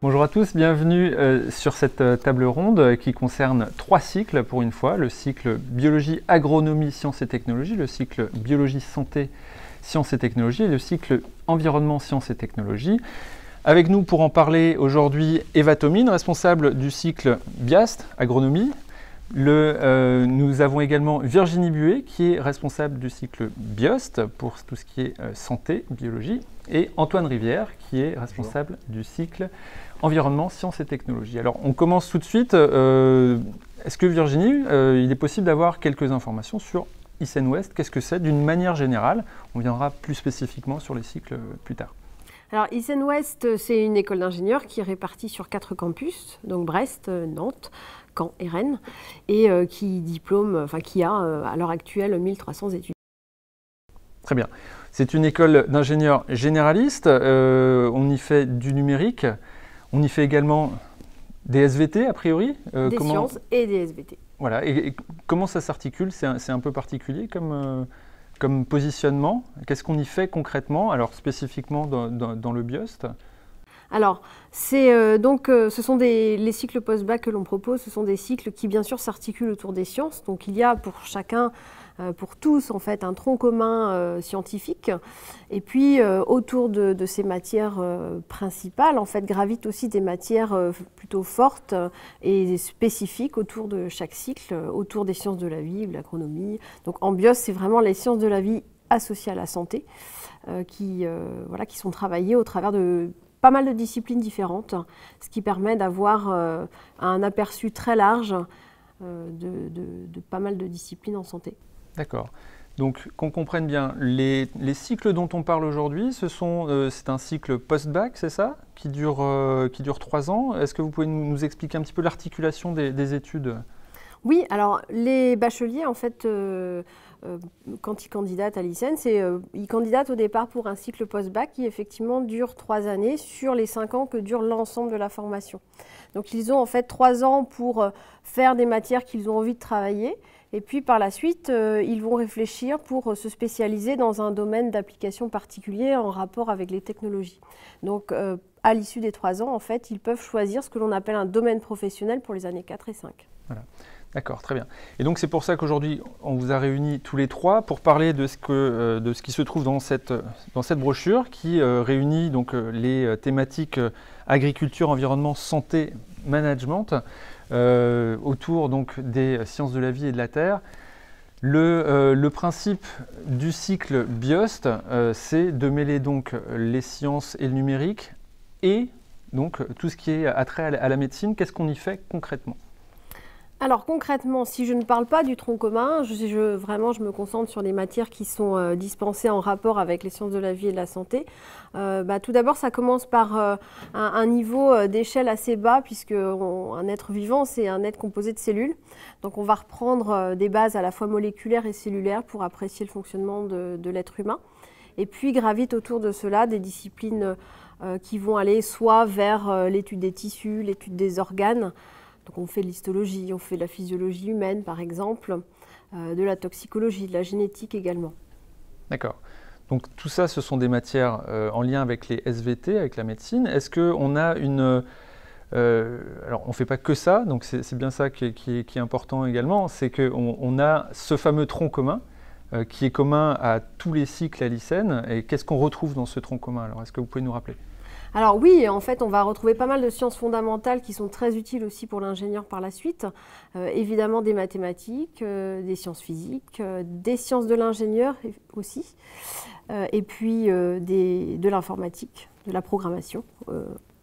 Bonjour à tous, bienvenue sur cette table ronde qui concerne 3 cycles pour une fois, le cycle biologie, agronomie, sciences et technologies, le cycle biologie, santé, sciences et technologies et le cycle environnement, sciences et technologies. Avec nous pour en parler aujourd'hui Eva Thomine, responsable du cycle BIAST, agronomie. Nous avons également Virginie Buet qui est responsable du cycle BIOST pour tout ce qui est santé, biologie, et Antoine Rivière qui est responsable du cycle environnement, sciences et technologies. Alors on commence tout de suite. Est-ce que Virginie, il est possible d'avoir quelques informations sur ICN West? Qu'est-ce que c'est d'une manière générale? On viendra plus spécifiquement sur les cycles plus tard. Alors ICN West, c'est une école d'ingénieurs qui est répartie sur 4 campus, donc Brest, Nantes, Caen et Rennes, et qui a à l'heure actuelle 1300 étudiants. Très bien. C'est une école d'ingénieurs généralistes. On y fait du numérique. On y fait également des SVT, a priori. Des sciences et des SVT. Voilà. Et comment ça s'articule? C'est un peu particulier comme positionnement. Qu'est-ce qu'on y fait concrètement, alors spécifiquement dans le BIOST? Alors, ce sont les cycles post-bac que l'on propose, ce sont des cycles qui bien sûr s'articulent autour des sciences. Donc il y a pour chacun, pour tous en fait, un tronc commun scientifique. Et puis autour de ces matières principales, en fait, gravitent aussi des matières plutôt fortes et spécifiques autour de chaque cycle, autour des sciences de la vie, de l'agronomie. Donc en BIOS, c'est vraiment les sciences de la vie associées à la santé qui sont travaillées au travers de pas mal de disciplines différentes, ce qui permet d'avoir un aperçu très large de pas mal de disciplines en santé. D'accord. Donc, qu'on comprenne bien, les cycles dont on parle aujourd'hui, c'est un cycle post-bac, c'est ça, qui dure 3 ans. Est-ce que vous pouvez nous expliquer un petit peu l'articulation des études? Oui, alors les bacheliers, en fait, quand ils candidatent à l'ICN, ils candidatent au départ pour un cycle post-bac qui effectivement dure 3 années sur les 5 ans que dure l'ensemble de la formation. Donc ils ont en fait 3 ans pour faire des matières qu'ils ont envie de travailler et puis par la suite ils vont réfléchir pour se spécialiser dans un domaine d'application particulier en rapport avec les technologies. Donc à l'issue des 3 ans, en fait, ils peuvent choisir ce que l'on appelle un domaine professionnel pour les années 4 et 5. Voilà. D'accord, très bien. Et donc c'est pour ça qu'aujourd'hui, on vous a réunis tous les 3 pour parler de ce qui se trouve dans cette brochure qui réunit donc, les thématiques agriculture, environnement, santé, management autour donc, des sciences de la vie et de la terre. Le principe du cycle BIOST, c'est de mêler donc les sciences et le numérique et donc tout ce qui est attrait à la médecine. Qu'est-ce qu'on y fait concrètement ? Alors concrètement, si je ne parle pas du tronc commun, vraiment je me concentre sur les matières qui sont dispensées en rapport avec les sciences de la vie et de la santé. Tout d'abord, ça commence par un niveau d'échelle assez bas, puisque un être vivant, c'est un être composé de cellules. Donc on va reprendre des bases à la fois moléculaires et cellulaires pour apprécier le fonctionnement de l'être humain. Et puis gravitent autour de cela des disciplines qui vont aller soit vers l'étude des tissus, l'étude des organes. Donc on fait de l'histologie, on fait de la physiologie humaine par exemple, de la toxicologie, de la génétique également. D'accord. Donc tout ça, ce sont des matières en lien avec les SVT, avec la médecine. Est-ce qu'on a une... alors on ne fait pas que ça, donc c'est bien ça qui est important également, c'est qu'on a ce fameux tronc commun qui est commun à tous les cycles à l'ICN. Et qu'est-ce qu'on retrouve dans ce tronc commun? Alors est-ce que vous pouvez nous rappeler? Alors oui, en fait, on va retrouver pas mal de sciences fondamentales qui sont très utiles aussi pour l'ingénieur par la suite. Évidemment des mathématiques, des sciences physiques, des sciences de l'ingénieur aussi, et puis de l'informatique, de la programmation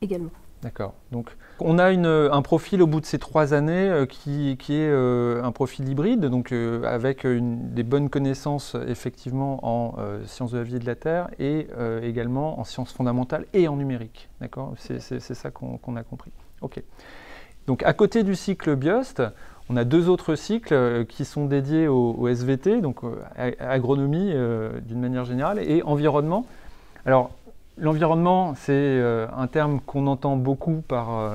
également. D'accord. Donc on a un profil au bout de ces 3 années qui est un profil hybride, donc avec des bonnes connaissances effectivement en sciences de la vie et de la terre et également en sciences fondamentales et en numérique. D'accord. C'est ça qu'on a compris. Ok. Donc à côté du cycle BIOST, on a 2 autres cycles qui sont dédiés au SVT, donc agronomie d'une manière générale, et environnement. Alors l'environnement, c'est un terme qu'on entend beaucoup par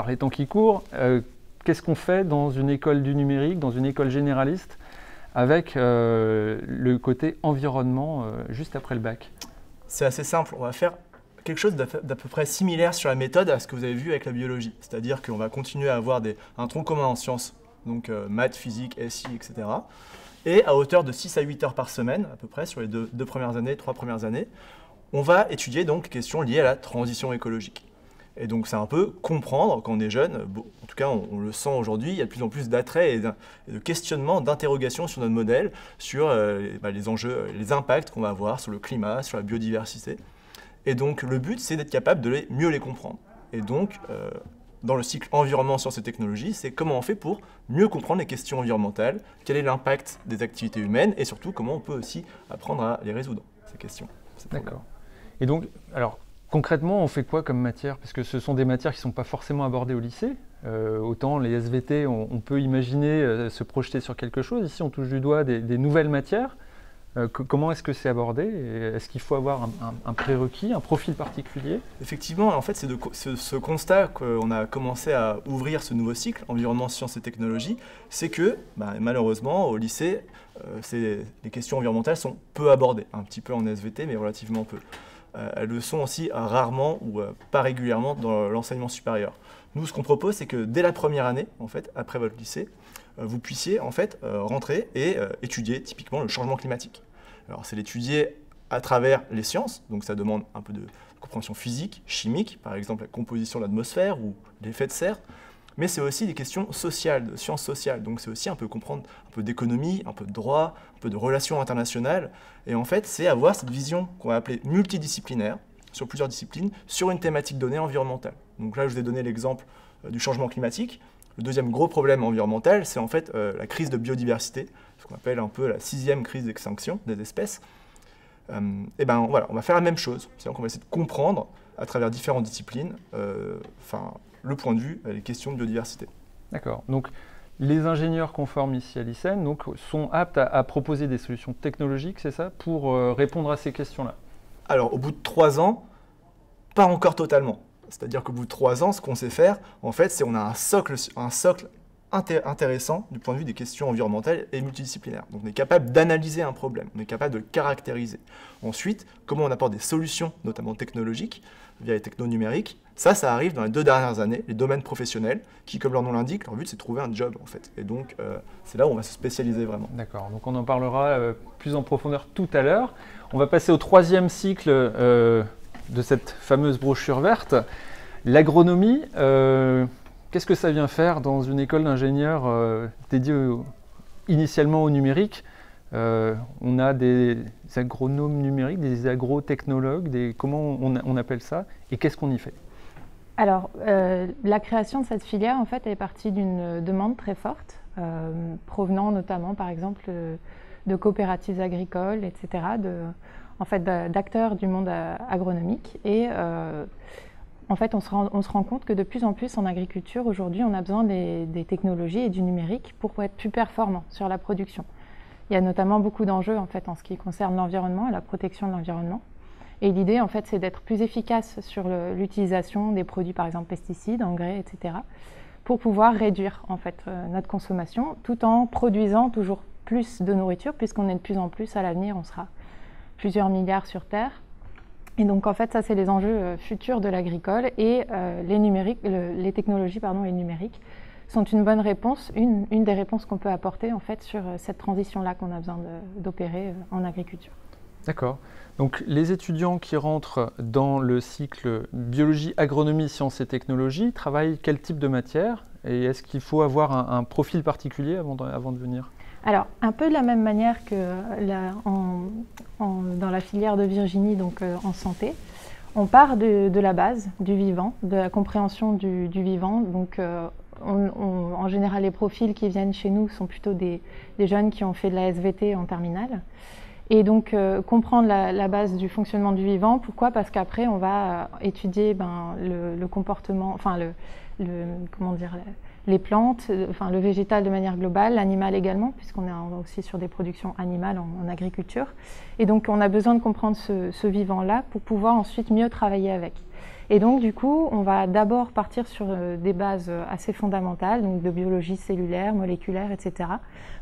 les temps qui courent. Qu'est-ce qu'on fait dans une école du numérique, dans une école généraliste, avec le côté environnement juste après le bac? C'est assez simple, on va faire quelque chose d'à peu près similaire sur la méthode à ce que vous avez vu avec la biologie. C'est-à-dire qu'on va continuer à avoir un tronc commun en sciences, donc maths, physique, SI, etc. Et à hauteur de 6 à 8 heures par semaine, à peu près, sur les deux premières années, 3 premières années, on va étudier donc les questions liées à la transition écologique. Et donc c'est un peu comprendre quand on est jeune, en tout cas on le sent aujourd'hui, il y a de plus en plus d'attrait et de questionnement, d'interrogation sur notre modèle, sur les enjeux, les impacts qu'on va avoir sur le climat, sur la biodiversité. Et donc le but c'est d'être capable de mieux les comprendre. Et donc dans le cycle environnement, sciences et technologies, c'est comment on fait pour mieux comprendre les questions environnementales, quel est l'impact des activités humaines et surtout comment on peut aussi apprendre à les résoudre, ces questions. D'accord. Et donc, alors, concrètement, on fait quoi comme matière? Parce que ce sont des matières qui ne sont pas forcément abordées au lycée. Autant les SVT, on peut imaginer se projeter sur quelque chose. Ici, on touche du doigt des nouvelles matières. Comment est-ce que c'est abordé? Est-ce qu'il faut avoir un prérequis, un profil particulier? Effectivement, en fait, c'est ce constat qu'on a commencé à ouvrir ce nouveau cycle, environnement, sciences et technologies, c'est que malheureusement, au lycée, les questions environnementales sont peu abordées, un petit peu en SVT, mais relativement peu. Elles le sont aussi rarement ou pas régulièrement dans l'enseignement supérieur. Nous, ce qu'on propose, c'est que dès la première année, en fait, après votre lycée, vous puissiez en fait rentrer et étudier typiquement le changement climatique. Alors, c'est l'étudier à travers les sciences, donc ça demande un peu de compréhension physique, chimique, par exemple la composition de l'atmosphère ou l'effet de serre, mais c'est aussi des questions sociales, de sciences sociales, donc c'est aussi un peu comprendre un peu d'économie, un peu de droit, un peu de relations internationales, et en fait c'est avoir cette vision qu'on va appeler multidisciplinaire, sur plusieurs disciplines, sur une thématique donnée environnementale. Donc là je vous ai donné l'exemple du changement climatique. Le deuxième gros problème environnemental, c'est en fait la crise de biodiversité, ce qu'on appelle un peu la 6e crise d'extinction des espèces. Et ben voilà, on va faire la même chose, c'est-à-dire qu'on va essayer de comprendre à travers différentes disciplines, le point de vue, les questions de biodiversité. D'accord. Donc, les ingénieurs qu'on forme ici à l'ICN sont aptes à proposer des solutions technologiques, c'est ça, pour répondre à ces questions-là? Alors, au bout de 3 ans, pas encore totalement. C'est-à-dire qu'au bout de 3 ans, ce qu'on sait faire, en fait, c'est qu'on a un socle intéressant du point de vue des questions environnementales et multidisciplinaires. Donc, on est capable d'analyser un problème, on est capable de le caractériser. Ensuite, comment on apporte des solutions, notamment technologiques, via les technos numériques, ça arrive dans les 2 dernières années, les domaines professionnels, qui, comme leur nom l'indique, leur but, c'est de trouver un job, en fait. Et donc, c'est là où on va se spécialiser vraiment. D'accord, donc on en parlera plus en profondeur tout à l'heure. On va passer au 3e cycle de cette fameuse brochure verte. L'agronomie, qu'est-ce que ça vient faire dans une école d'ingénieurs dédiée initialement au numérique? On a des agronomes numériques, des agrotechnologues, comment on appelle ça, et qu'est-ce qu'on y fait? Alors, la création de cette filière, en fait, est partie d'une demande très forte, provenant notamment, par exemple, de coopératives agricoles, etc., d'acteurs du monde agronomique. Et en fait, on se rend compte que de plus en plus en agriculture, aujourd'hui, on a besoin des technologies et du numérique pour être plus performant sur la production. Il y a notamment beaucoup d'enjeux en fait, en ce qui concerne l'environnement et la protection de l'environnement. Et l'idée, en fait, c'est d'être plus efficace sur l'utilisation des produits, par exemple pesticides, engrais, etc., pour pouvoir réduire en fait, notre consommation, tout en produisant toujours plus de nourriture, puisqu'on est de plus en plus, à l'avenir, on sera plusieurs milliards sur Terre. Et donc, en fait, ça, c'est les enjeux futurs de l'agricole et les technologies et le numérique sont une bonne réponse, une des réponses qu'on peut apporter en fait sur cette transition-là qu'on a besoin d'opérer en agriculture. D'accord. Donc les étudiants qui rentrent dans le cycle biologie, agronomie, sciences et technologies travaillent quel type de matière? Et est-ce qu'il faut avoir un profil particulier avant de venir? Alors, un peu de la même manière que dans la filière de Virginie, donc en santé, on part de la base, du vivant, de la compréhension du vivant. Donc, en général, les profils qui viennent chez nous sont plutôt des jeunes qui ont fait de la SVT en terminale. Et donc, comprendre la base du fonctionnement du vivant. Pourquoi? Parce qu'après, on va étudier le comportement, comment dire, les plantes, le végétal de manière globale, l'animal également, puisqu'on est aussi sur des productions animales en agriculture. Et donc, on a besoin de comprendre ce vivant-là pour pouvoir ensuite mieux travailler avec. Et donc, du coup, on va d'abord partir sur des bases assez fondamentales, donc de biologie cellulaire, moléculaire, etc.,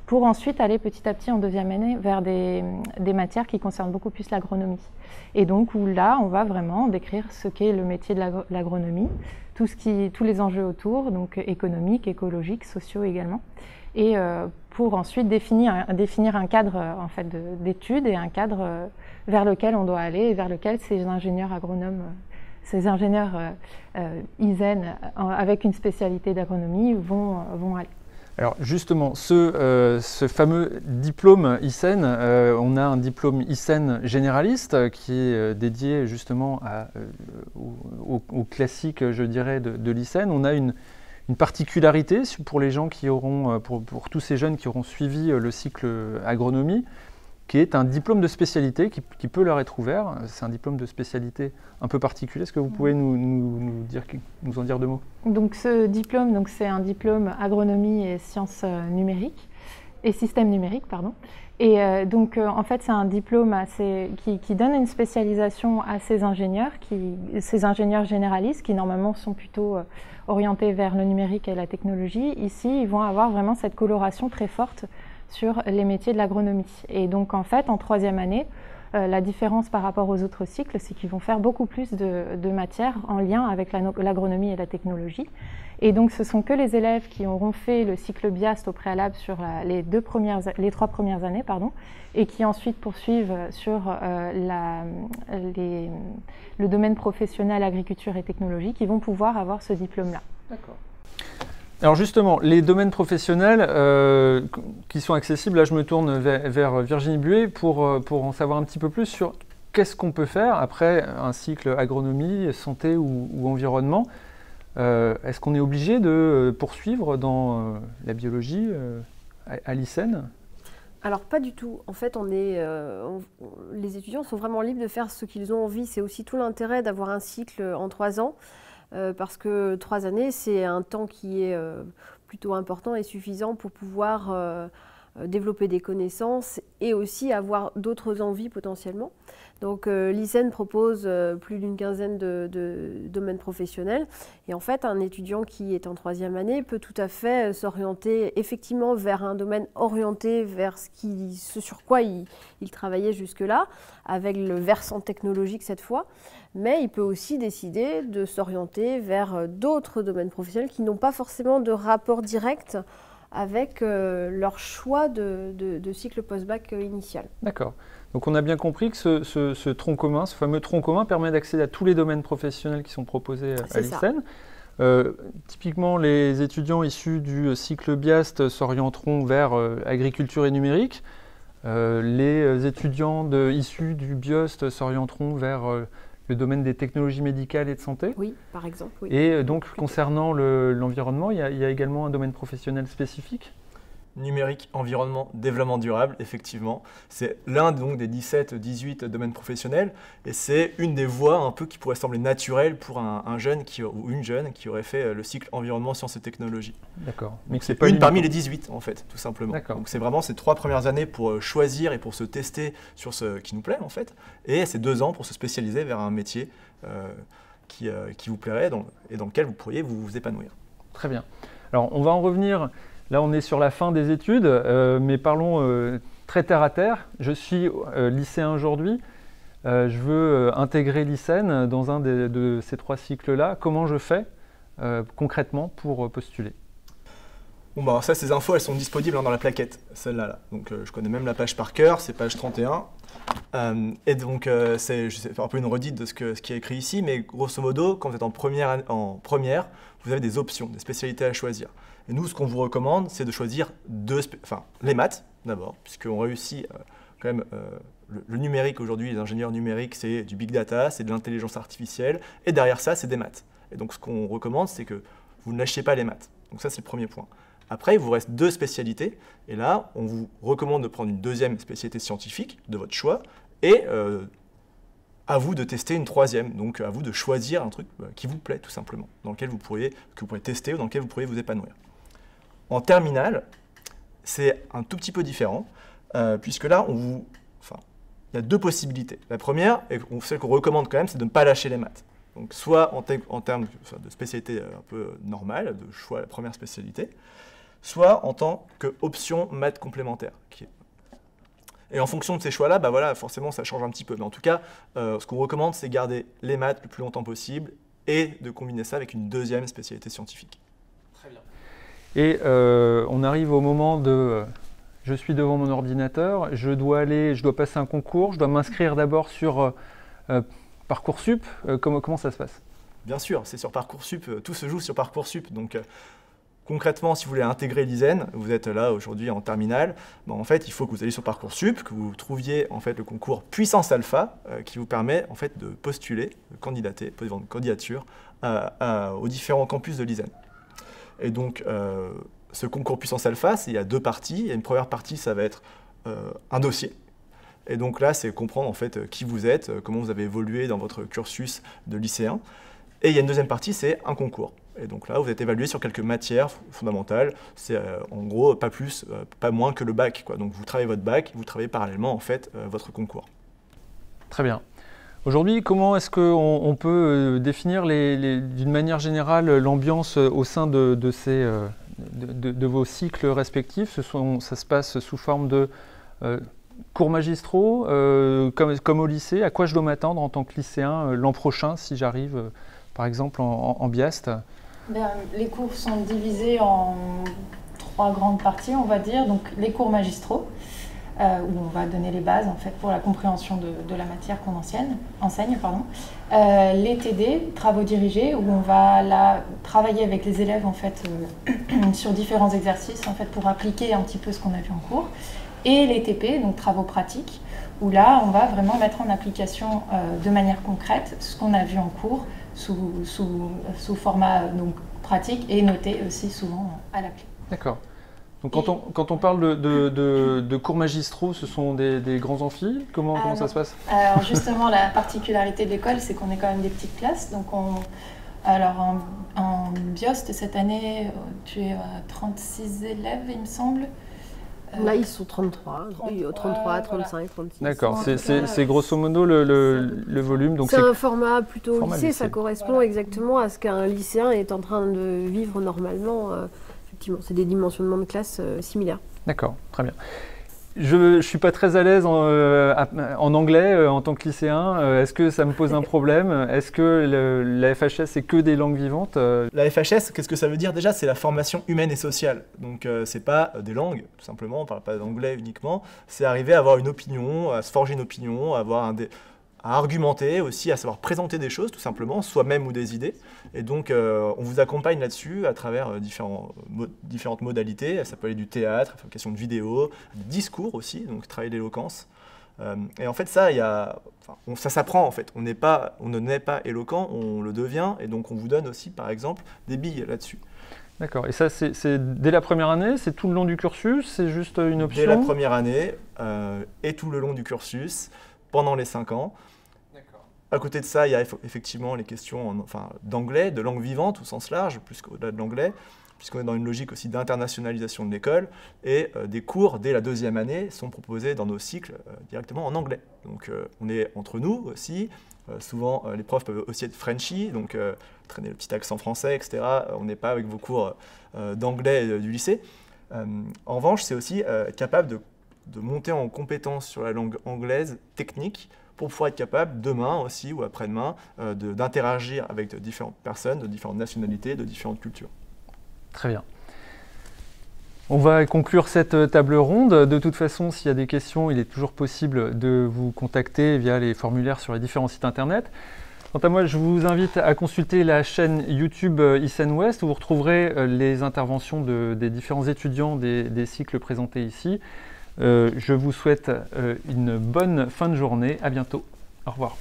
pour ensuite aller petit à petit en deuxième année vers des matières qui concernent beaucoup plus l'agronomie. Et donc, où là, on va vraiment décrire ce qu'est le métier de l'agronomie, tous les enjeux autour, donc économiques, écologiques, sociaux également, et pour ensuite définir un cadre en fait, d'études et un cadre vers lequel on doit aller et vers lequel ces ingénieurs agronomes, ces ingénieurs ISEN avec une spécialité d'agronomie vont aller. Alors justement, ce fameux diplôme ISEN, on a un diplôme ISEN généraliste qui est dédié justement au classique, je dirais, de l'ISEN. On a une particularité pour les gens qui auront, pour tous ces jeunes qui auront suivi le cycle agronomie, qui est un diplôme de spécialité qui peut leur être ouvert. C'est un diplôme de spécialité un peu particulier. Est-ce que vous pouvez nous en dire deux mots? Donc ce diplôme, c'est un diplôme agronomie et sciences numériques, et systèmes numériques, pardon. Et en fait, c'est un diplôme qui donne une spécialisation à ces ingénieurs généralistes qui normalement sont plutôt orientés vers le numérique et la technologie. Ici, ils vont avoir vraiment cette coloration très forte sur les métiers de l'agronomie. Et donc en fait, en troisième année, la différence par rapport aux autres cycles, c'est qu'ils vont faire beaucoup plus de matières en lien avec l'agronomie et la technologie. Et donc ce sont que les élèves qui auront fait le cycle BIAST au préalable sur les 3 premières années, et qui ensuite poursuivent sur le domaine professionnel agriculture et technologie, qui vont pouvoir avoir ce diplôme-là. D'accord. Alors justement, les domaines professionnels qui sont accessibles, là je me tourne vers Virginie Buet pour en savoir un petit peu plus sur qu'est-ce qu'on peut faire après un cycle agronomie, santé ou environnement. Est-ce qu'on est obligé de poursuivre dans la biologie à l'ISEN ? Alors pas du tout. En fait, les étudiants sont vraiment libres de faire ce qu'ils ont envie. C'est aussi tout l'intérêt d'avoir un cycle en 3 ans. Parce que 3 années, c'est un temps qui est plutôt important et suffisant pour pouvoir développer des connaissances et aussi avoir d'autres envies potentiellement. Donc l'ISEN propose plus d'une quinzaine de domaines professionnels. Et en fait, un étudiant qui est en 3e année peut tout à fait s'orienter effectivement vers un domaine orienté vers ce sur quoi il travaillait jusque-là, avec le versant technologique cette fois. Mais il peut aussi décider de s'orienter vers d'autres domaines professionnels qui n'ont pas forcément de rapport direct avec leur choix de cycle post-bac initial. D'accord. Donc on a bien compris que ce tronc commun, ce fameux tronc commun, permet d'accéder à tous les domaines professionnels qui sont proposés à l'ISEN. Typiquement, les étudiants issus du cycle BIAST s'orienteront vers agriculture et numérique. Les étudiants issus du BIOST s'orienteront vers le domaine des technologies médicales et de santé. Oui, par exemple. Oui. Et donc, concernant l'environnement, il y a également un domaine professionnel spécifique ? Numérique, environnement, développement durable, effectivement. C'est l'un donc des 17-18 domaines professionnels et c'est une des voies un peu qui pourrait sembler naturelle pour un jeune ou une jeune qui aurait fait le cycle environnement, sciences et technologies. D'accord. Donc c'est une parmi les 18 en fait, tout simplement. D'accord. Donc c'est vraiment ces 3 premières années pour choisir et pour se tester sur ce qui nous plaît en fait, et ces 2 ans pour se spécialiser vers un métier qui vous plairait et dans lequel vous pourriez vous épanouir. Très bien. Alors on va en revenir. Là, on est sur la fin des études, mais parlons très terre à terre. Je suis lycéen aujourd'hui. Je veux intégrer l'ISEN dans un de ces 3 cycles-là. Comment je fais concrètement pour postuler ? Bon, bah, ça, ces infos, elles sont disponibles dans la plaquette, celle-là. Là. Donc, je connais même la page par cœur, c'est page 31. Et donc, je vais faire un peu une redite de ce qui est écrit ici, mais grosso modo, quand vous êtes en première, vous avez des options, des spécialités à choisir. Et nous, ce qu'on vous recommande, c'est de choisir les maths, d'abord, puisqu'on réussit quand même le numérique aujourd'hui, les ingénieurs numériques, c'est du big data, c'est de l'intelligence artificielle, et derrière ça, c'est des maths. Et donc, ce qu'on recommande, c'est que vous ne lâchiez pas les maths. Donc ça, c'est le premier point. Après, il vous reste 2 spécialités, et là, on vous recommande de prendre une 2e spécialité scientifique de votre choix, et à vous de tester une 3e, donc à vous de choisir un truc qui vous plaît, tout simplement, que vous pourriez tester ou dans lequel vous pourriez vous épanouir. En terminale, c'est un tout petit peu différent, puisque là, il y a 2 possibilités. La première, et celle qu'on recommande quand même, c'est de ne pas lâcher les maths. Donc soit en termes de spécialité un peu normale, de choix la première spécialité, soit en tant qu'option maths complémentaire. Et en fonction de ces choix-là, bah voilà, forcément ça change un petit peu. Mais en tout cas, ce qu'on recommande, c'est garder les maths le plus longtemps possible et de combiner ça avec une deuxième spécialité scientifique. Très bien. Et on arrive au moment de... je suis devant mon ordinateur, je dois passer un concours, je dois m'inscrire d'abord sur Parcoursup. Comment ça se passe? Bien sûr, c'est sur Parcoursup, tout se joue sur Parcoursup. Donc concrètement, si vous voulez intégrer l'ISEN, vous êtes là aujourd'hui en terminale, en fait, il faut que vous alliez sur Parcoursup, que vous trouviez en fait le concours Puissance Alpha, qui vous permet en fait de postuler, de candidater, poser votre candidature aux différents campus de l'ISEN. Et donc, ce concours Puissance Alpha, il y a deux parties. Il y a une première partie, ça va être un dossier. Et donc là, c'est comprendre en fait qui vous êtes, comment vous avez évolué dans votre cursus de lycéen. Et il y a une deuxième partie, c'est un concours. Et donc là, vous êtes évalué sur quelques matières fondamentales. C'est en gros pas plus, pas moins que le bac, quoi. Donc vous travaillez votre bac, vous travaillez parallèlement en fait votre concours. Très bien. Aujourd'hui, comment est-ce qu'on peut définir d'une manière générale l'ambiance au sein de vos cycles respectifs? Ça se passe sous forme de cours magistraux, comme au lycée. À quoi je dois m'attendre en tant que lycéen l'an prochain si j'arrive par exemple en Biast? Les cours sont divisés en 3 grandes parties, on va dire. Donc les cours magistraux, où on va donner les bases en fait, pour la compréhension de la matière qu'on enseigne. Les TD, travaux dirigés, où on va là, travailler avec les élèves en fait, sur différents exercices en fait, pour appliquer un petit peu ce qu'on a vu en cours. Et les TP, donc travaux pratiques, où là on va vraiment mettre en application de manière concrète ce qu'on a vu en cours sous format donc, pratique et noté aussi souvent à la clé. D'accord. Donc quand on parle de cours magistraux, ce sont des grands amphis? Comment ça se passe? Alors justement, la particularité de l'école, c'est qu'on est quand même des petites classes. Donc en Biost, cette année, tu es à 36 élèves, il me semble. Là, ils sont 33, 35, 36. D'accord, c'est grosso modo le volume. C'est un format plutôt lycée, ça correspond exactement à ce qu'un lycéen est en train de vivre normalement. Effectivement, c'est des dimensionnements de classe similaires. D'accord, très bien. Je ne suis pas très à l'aise en anglais en tant que lycéen. Est-ce que ça me pose un problème? Est-ce que la FHS, c'est que des langues vivantes? La FHS, qu'est-ce que ça veut dire déjà? C'est la formation humaine et sociale. Donc c'est pas des langues, tout simplement, on ne parle pas d'anglais uniquement. C'est arriver à avoir une opinion, à se forger une opinion, à argumenter aussi, à savoir présenter des choses, tout simplement, soi-même ou des idées. Et donc, on vous accompagne là-dessus à travers différentes modalités. Ça peut aller du théâtre, la fabrication de vidéos, du discours aussi, donc travailler l'éloquence. Et en fait, ça s'apprend en fait. On ne naît pas éloquent, on le devient. Et donc, on vous donne aussi, par exemple, des billes là-dessus. D'accord. Et ça, c'est dès la première année? C'est tout le long du cursus? C'est juste une option? Dès la première année et tout le long du cursus, pendant les 5 ans. À côté de ça, il y a effectivement les questions d'anglais, de langue vivante au sens large, plus qu'au-delà de l'anglais, puisqu'on est dans une logique aussi d'internationalisation de l'école, et des cours dès la 2e année sont proposés dans nos cycles directement en anglais. Donc on est entre nous aussi, souvent les profs peuvent aussi être Frenchy, donc traîner le petit accent français, etc. On n'est pas avec vos cours d'anglais du lycée. En revanche, c'est aussi être capable de monter en compétence sur la langue anglaise technique, pour pouvoir être capable, demain aussi ou après-demain, d'interagir avec de différentes personnes, de différentes nationalités, de différentes cultures. Très bien. On va conclure cette table ronde. De toute façon, s'il y a des questions, il est toujours possible de vous contacter via les formulaires sur les différents sites internet. Quant à moi, je vous invite à consulter la chaîne YouTube ISEN Ouest, où vous retrouverez les interventions des différents étudiants des cycles présentés ici. Je vous souhaite une bonne fin de journée. À bientôt. Au revoir.